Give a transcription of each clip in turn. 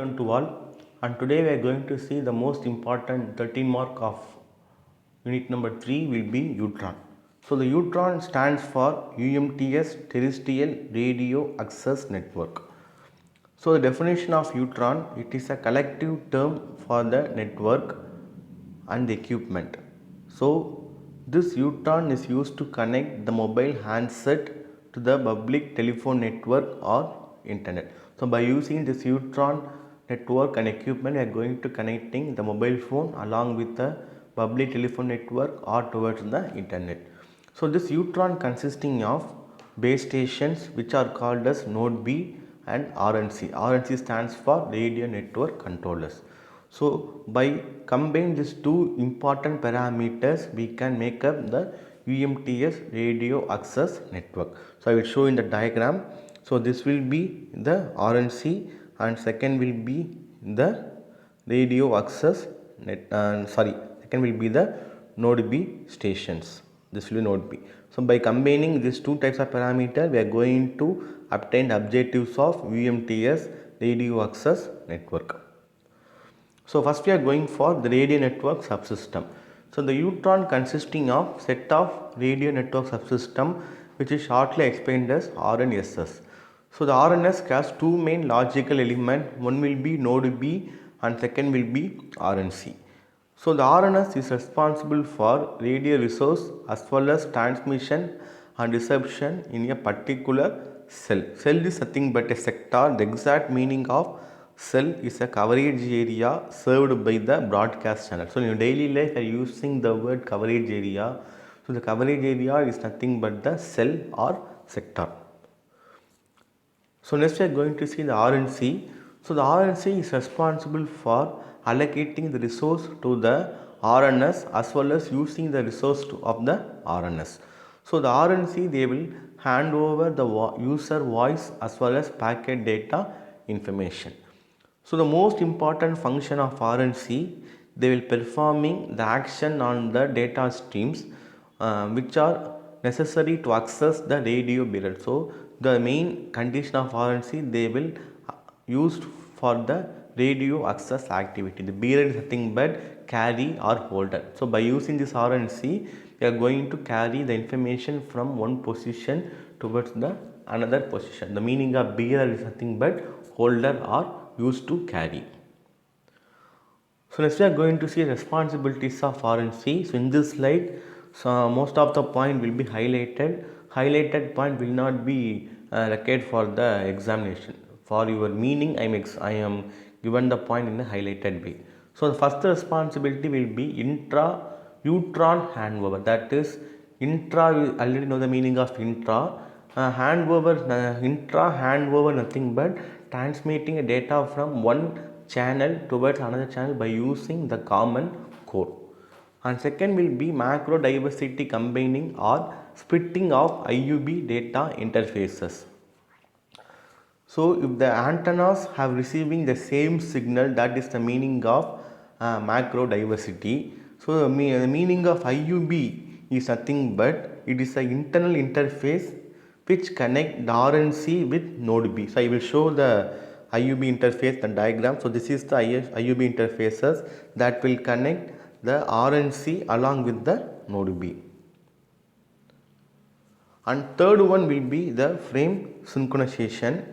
To all, and today we are going to see the most important 13 mark of unit number 3 will be UTRAN. So the UTRAN stands for UMTS Terrestrial Radio Access Network. So the definition of UTRAN, it is a collective term for the network and the equipment. So this UTRAN is used to connect the mobile handset to the public telephone network or internet. So by using this UTRAN network and equipment, we are going to connecting the mobile phone along with the public telephone network or towards the internet. So this UTRAN consisting of base stations which are called as node B and RNC. RNC stands for radio network controllers. So by combining these two important parameters, we can make up the UMTS radio access network. So I will show in the diagram. So this will be the RNC and second will be the radio access net. Second will be the node B stations. This will be node B. So by combining these two types of parameter, we are going to obtain the objectives of UMTS radio access network. So first we are going for the radio network subsystem. So the UTRAN consisting of set of radio network subsystem which is shortly explained as RNSS. So the RNS has two main logical elements, one will be node B and second will be RNC. So the RNS is responsible for radio resource as well as transmission and reception in a particular cell. Cell is nothing but a sector. The exact meaning of cell is a coverage area served by the broadcast channel. So in your daily life, you are using the word coverage area. So the coverage area is nothing but the cell or sector. So next we are going to see the RNC. So the RNC is responsible for allocating the resource to the RNS as well as using the resource of the RNS. So the RNC, they will hand over the user voice as well as packet data information. So the most important function of RNC, they will performing the action on the data streams which are necessary to access the radio bearer. So the main condition of RNC, they will used for the radio access activity. The bearer is nothing but carry or holder. So by using this RNC, we are going to carry the information from one position towards the another position. The meaning of bearer is nothing but holder or used to carry. So next we are going to see responsibilities of RNC. So in this slide, so most of the point will be highlighted. Highlighted point will not be required for the examination. For your meaning, I am given the point in a highlighted way. So the first responsibility will be UTRAN handover. That is intra. We already know the meaning of intra. Intra handover nothing but transmitting data from one channel towards another channel by using the common code. And second will be macro diversity combining or splitting of IUB data interfaces. So if the antennas have receiving the same signal, that is the meaning of macro diversity. So the meaning of IUB is nothing but it is an internal interface which connect the RNC with node B. So I will show the IUB interface, the diagram. So this is the IUB interfaces that will connect the RNC along with the node B. And third one will be the frame synchronization.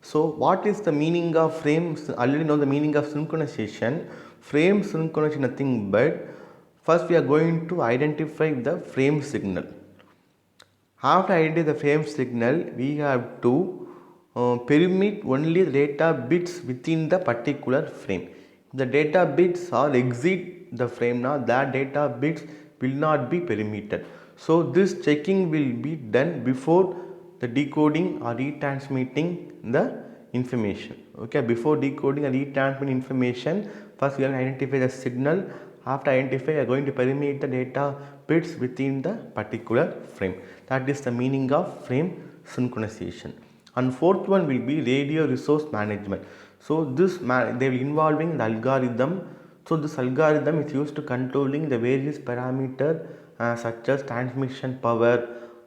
So what is the meaning of frame? Already know the meaning of synchronization. Frame synchronization nothing but first we are going to identify the frame signal. After identifying the frame signal, we have to permit only the data bits within the particular frame. If the data bits are exceed the frame, now that data bits will not be permitted. So this checking will be done before the decoding or retransmitting the information. Okay, before decoding or retransmitting information, first we have to identify the signal. After identify, we are going to permit the data bits within the particular frame. That is the meaning of frame synchronization. And fourth one will be radio resource management. So this they will involving the algorithm. So this algorithm is used to controlling the various parameter such as transmission power,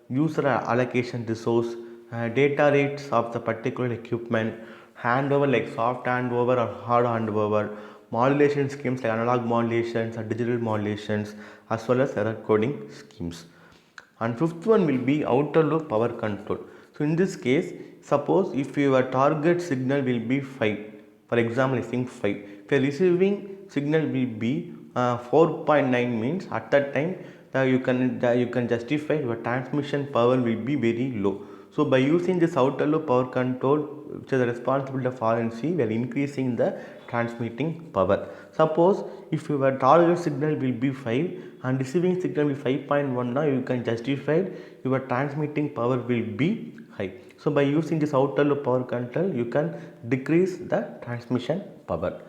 user allocation resource, data rates of the particular equipment, handover like soft handover or hard handover, modulation schemes like analog modulations or digital modulations, as well as error coding schemes. And fifth one will be outer loop power control. So in this case, suppose if your target signal will be 5, for example I think 5, if your receiving signal will be 4.9, means at that time you can justify your transmission power will be very low. So by using this outer loop power control, which is the responsibility of RNC, we are increasing the transmitting power. Suppose if your target signal will be 5 and receiving signal will be 5.1, now you can justify your transmitting power will be high. So by using this outer loop power control, you can decrease the transmission power.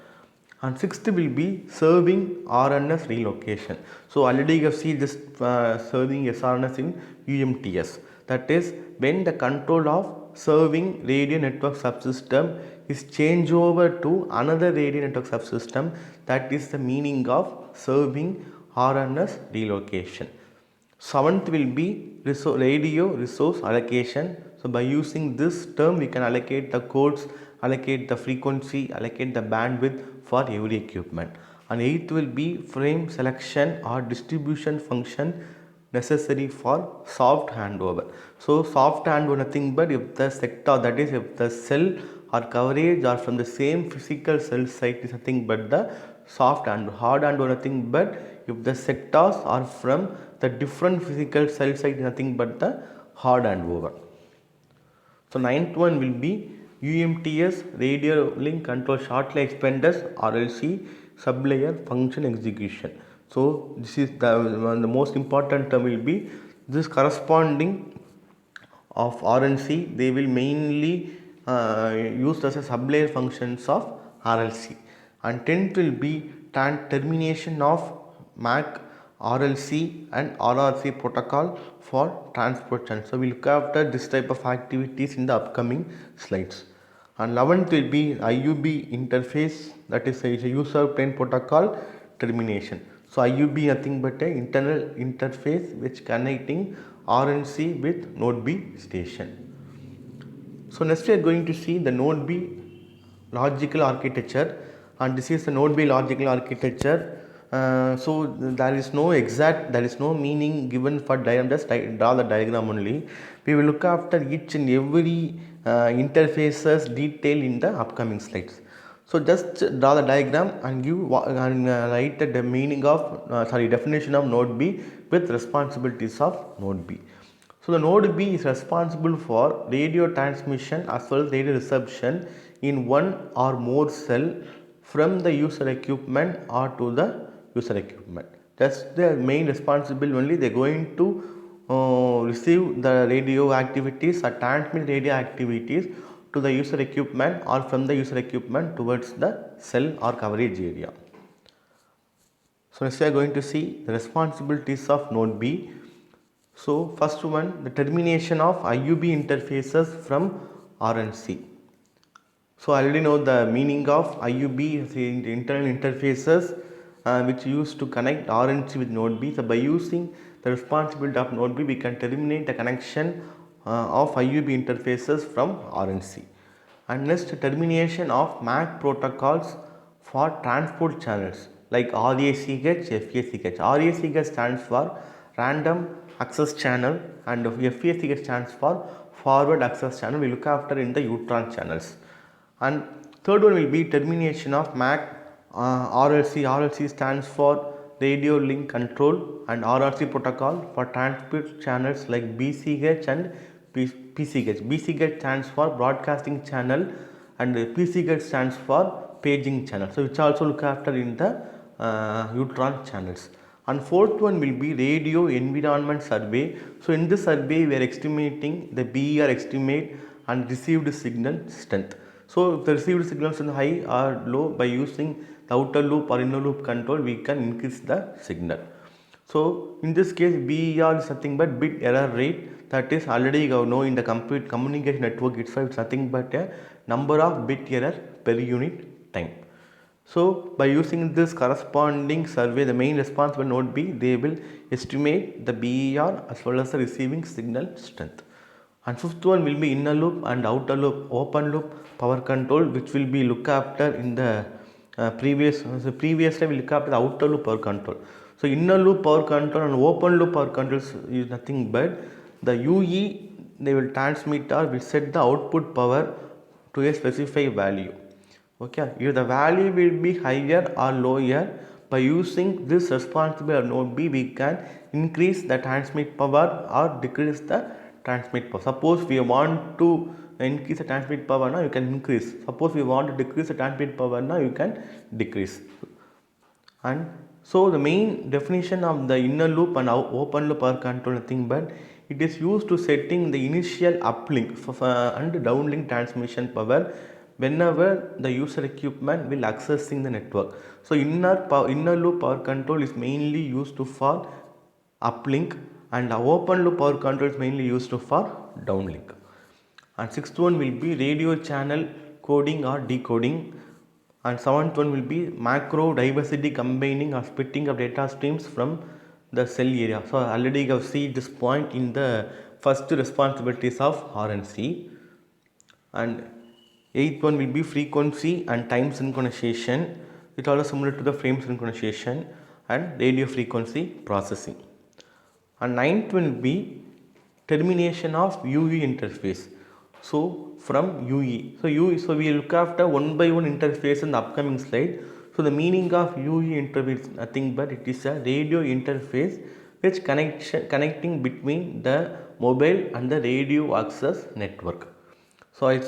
And sixth will be serving RNS relocation. So already you have seen this serving SRNS in UMTS. That is when the control of serving radio network subsystem is changed over to another radio network subsystem. That is the meaning of serving RNS relocation. Seventh will be radio resource allocation. So by using this term, we can allocate the codes, allocate the frequency, allocate the bandwidth for every equipment. And eighth will be frame selection or distribution function necessary for soft handover. So soft handover nothing but if the sector, that is if the cell or coverage are from the same physical cell site, is nothing but the soft and hard handover nothing but if the sectors are from the different physical cell site, nothing but the hard handover. So ninth one will be UMTS radio link control shortly explained as RLC sublayer function execution. So this is the most important term will be this corresponding of RNC, they will mainly used as a sublayer functions of RLC. And 10th will be termination of MAC, RLC and RRC protocol for transport channel. So we will look after this type of activities in the upcoming slides. And 11th will be IUB interface, that is a user plane protocol termination. So IUB nothing but an internal interface which connecting RNC with node B station. So next we are going to see the node B logical architecture, and this is the node B logical architecture. So there is no meaning given for diagram, just draw the diagram only. We will look after each and every interfaces detail in the upcoming slides. So just draw the diagram and give write the meaning of definition of node B with responsibilities of node B. So the node B is responsible for radio transmission as well as radio reception in one or more cell from the user equipment or to the user equipment. That's the main responsibility only. They are going to receive the radio activities or transmit radio activities to the user equipment or from the user equipment towards the cell or coverage area. So next we are going to see the responsibilities of node B. So first one, the termination of IUB interfaces from RNC. So I already know the meaning of IUB, the internal interfaces which used to connect RNC with node B. So by using the responsibility of node B, we can terminate the connection of IUB interfaces from RNC. And next, termination of MAC protocols for transport channels like RACH, FACH. RACH stands for random access channel and FACH stands for forward access channel. We look after in the UTRAN channels. And third one will be termination of MAC RLC. RLC stands for radio link control, and RRC protocol for transport channels like BCH and PCH. BCH stands for broadcasting channel and PCH stands for paging channel. So which also look after in the UTRAN channels. And fourth one will be radio environment survey. So in this survey we are estimating the BER estimate and received signal strength. So if the received signals are high or low, by using the outer loop or inner loop control, we can increase the signal. So in this case BER is nothing but bit error rate, that is already you know in the communication network itself, it's nothing but a number of bit error per unit time. So by using this corresponding survey, the main responsible node B, they will estimate the BER as well as the receiving signal strength. And fifth one will be inner loop and outer loop open loop power control, which will be look after in the previously we look after the outer loop power control. So inner loop power control and open loop power control is nothing but the UE, they will transmit or will set the output power to a specified value. Okay, if the value will be higher or lower, by using this responsible node B, we can increase the transmit power or decrease the transmit power. Suppose we want to increase the transmit power, now you can increase. Suppose we want to decrease the transmit power, now you can decrease. And so the main definition of the inner loop and open loop power control nothing but it is used to setting the initial uplink and downlink transmission power whenever the user equipment will accessing the network. So inner loop power control is mainly used to for uplink, and the open loop power control is mainly used to for downlink. And sixth one will be radio channel coding or decoding, and seventh one will be macro diversity combining or splitting of data streams from the cell area. So already you have seen this point in the first responsibilities of RNC. And eighth one will be frequency and time synchronization. It also similar to the frame synchronization and radio frequency processing. And ninth will be termination of UE interface. So from UE, so we look after one by one interface in the upcoming slide. So the meaning of UE interface nothing but it is a radio interface which connecting between the mobile and the radio access network. So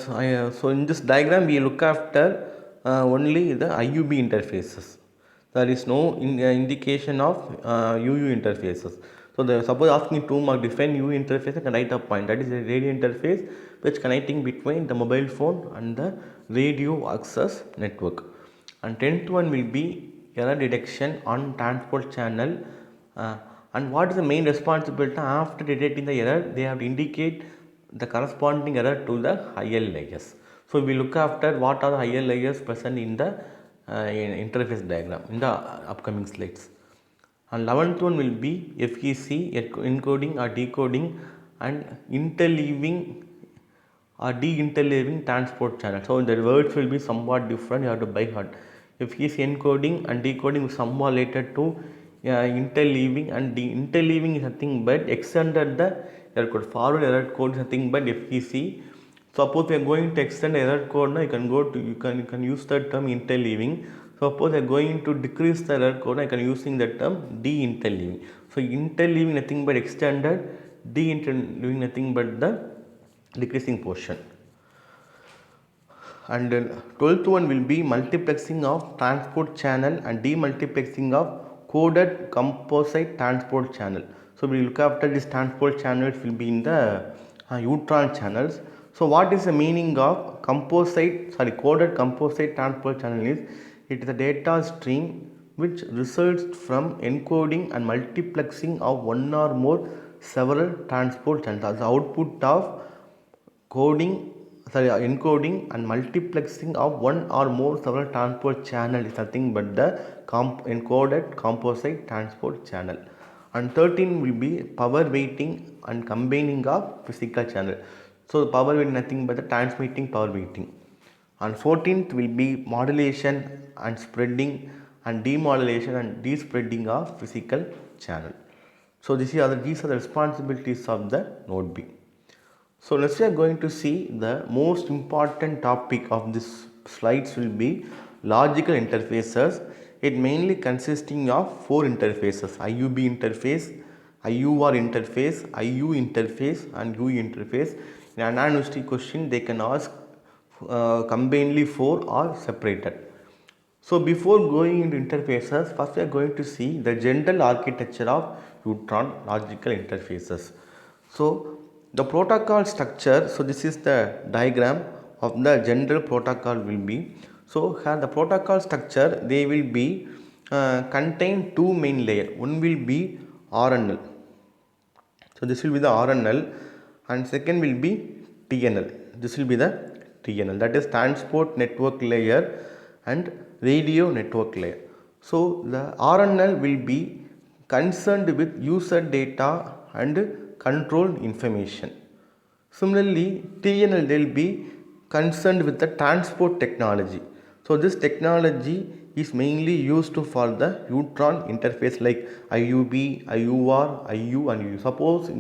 so in this diagram we look after only the IUB interfaces. There is no indication of UU interfaces. So suppose asking 2 mark define UU interface, I can write a point, that is a radio interface which connecting between the mobile phone and the radio access network. And 10th one will be error detection on transport channel. And what is the main responsibility after detecting the error? They have to indicate the corresponding error to the IL layers. So we look after what are the IL layers present in the interface diagram in the upcoming slides. And 11th one will be FEC, encoding or decoding and interleaving or de-interleaving transport channel. So the words will be somewhat different, you have to by heart. FEC encoding and decoding is somewhat related to interleaving, and interleaving is nothing but extended the error code. Forward error code is nothing but FEC. Suppose we are going to extend error code, now you can use the term interleaving. Suppose I am going to decrease the error code, I can using the term de-interleaving. So interleaving nothing but extended, de-interleaving nothing but the decreasing portion. And 12th one will be multiplexing of transport channel and demultiplexing of coded composite transport channel. So we look after this transport channels will be in the Utron channels. So what is the meaning of coded composite transport channel is it is a data stream which results from encoding and multiplexing of one or more several transport channels. The output of encoding and multiplexing of one or more several transport channel is nothing but the encoded composite transport channel. And 13 will be power weighting and combining of physical channel. So power weighting nothing but the transmitting power weighting. And 14th will be modulation and spreading and demodulation and despreading of physical channel. So these are the responsibilities of the node B. So next we are going to see the most important topic of this slides will be logical interfaces. It mainly consisting of 4 interfaces: IUB interface, IUR interface, IU interface and UE interface. In an university question they can ask combinedly 4 or separated. So before going into interfaces, first we are going to see the general architecture of Utron logical interfaces. So the protocol structure, so this is the diagram of the general protocol will be. So here the protocol structure, they will be contain 2 main layer. One will be RNL. So this will be the RNL, and second will be TNL. This will be the TNL, that is transport network layer and radio network layer. So the RNL will be concerned with user data and control information. Similarly, TNL they will be concerned with the transport technology. So this technology is mainly used for the Utron interface like IUB, IUR, IU and U. Suppose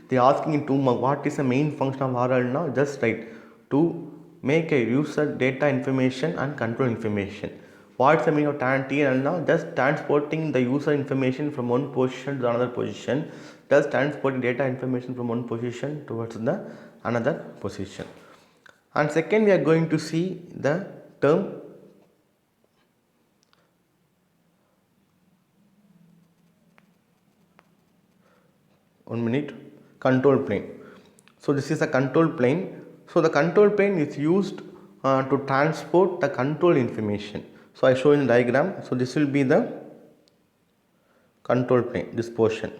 they are asking in 2 marks what is the main function of RL now, just write to make a user data information and control information. What's the meaning of TNL now? Just transporting the user information from one position to another position, just transporting data information from one position towards the another position. And second, we are going to see the term control plane. So this is a control plane. So the control plane is used to transport the control information. So I show in the diagram. So this will be the control plane, this portion.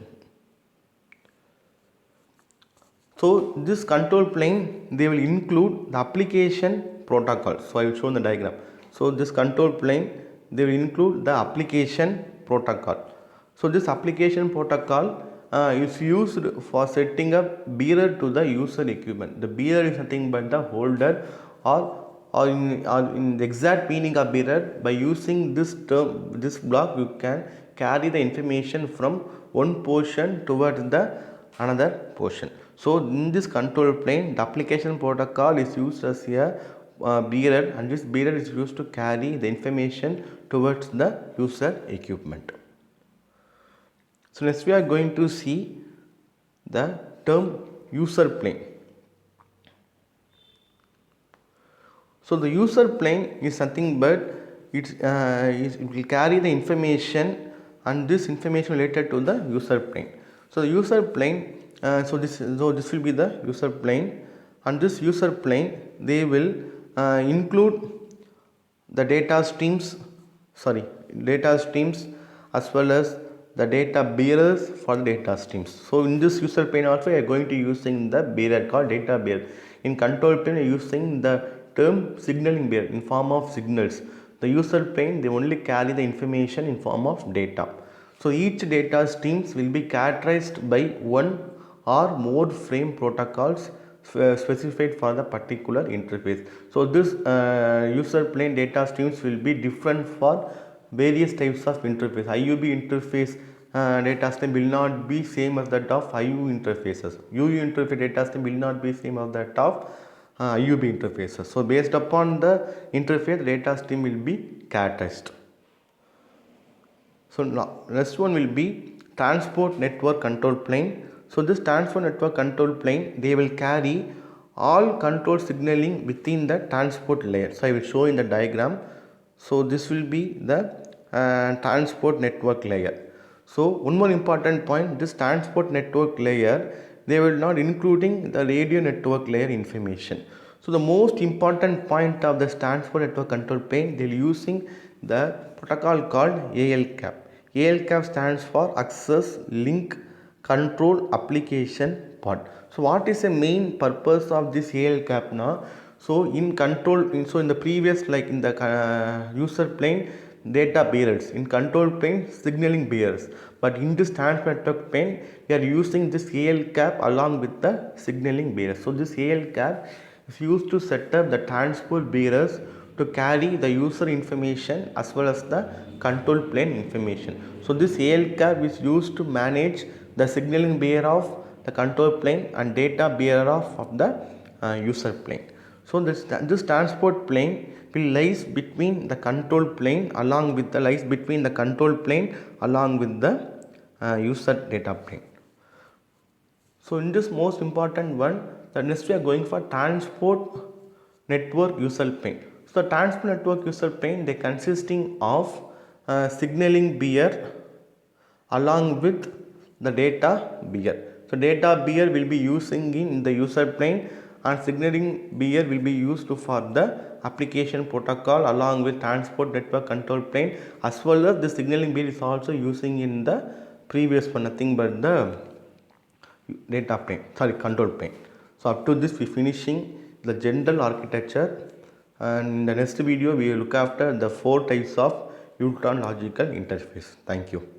So this control plane, they will include the application protocol. So I will show in the diagram. So this control plane, they will include the application protocol. So this application protocol is used for setting up bearer to the user equipment. The bearer is nothing but the holder, or in the exact meaning of bearer, by using this term, this block, you can carry the information from one portion towards the another portion. So in this control plane, the application protocol is used as a bearer, and this bearer is used to carry the information towards the user equipment. So next we are going to see the term user plane. So the user plane is nothing but it will carry the information, and this information related to the user plane. So the user plane, so this will be the user plane, and this user plane, they will include the data streams as well as the data bearers for the data streams. So in this user plane also, we are going to using the bearer called data bearer. In control plane, we are using the term signaling bearer in form of signals. The user plane, they only carry the information in form of data. So each data streams will be characterized by one or more frame protocols specified for the particular interface. So this user plane data streams will be different for various types of interface. IUB interface data stream will not be same as that of IU interfaces. UU interface data stream will not be same as that of IUB interfaces. So based upon the interface, data stream will be characterized. So now next one will be transport network control plane. So this transport network control plane, they will carry all control signaling within the transport layer. So I will show in the diagram. So this will be the transport network layer. So one more important point, this transport network layer, they will not including the radio network layer information. So the most important point of the transport network control plane, they are using the protocol called ALCAP. ALCAP stands for Access Link Control Application Pod. So what is the main purpose of this ALCAP now? So in the previous, like in the user plane, data bearers, in control plane, signaling bearers, but in this transport network plane, we are using this ALCAP along with the signaling bearers. So this ALCAP is used to set up the transport bearers to carry the user information as well as the control plane information. So this ALCAP is used to manage the signaling bearer of the control plane and data bearer of the user plane. So this transport plane will lies between the control plane along with the user data plane. So in this most important one, the next we are going for transport network user plane. So the transport network user plane, they consisting of signaling bearer along with the data bearer. So data bearer will be using in the user plane, and signaling bearer will be used for the application protocol along with transport network control plane, as well as the signaling bearer is also using in the previous one, nothing but the control plane. So up to this we finishing the general architecture, and in the next video we will look after the 4 types of Utron logical interface. Thank you.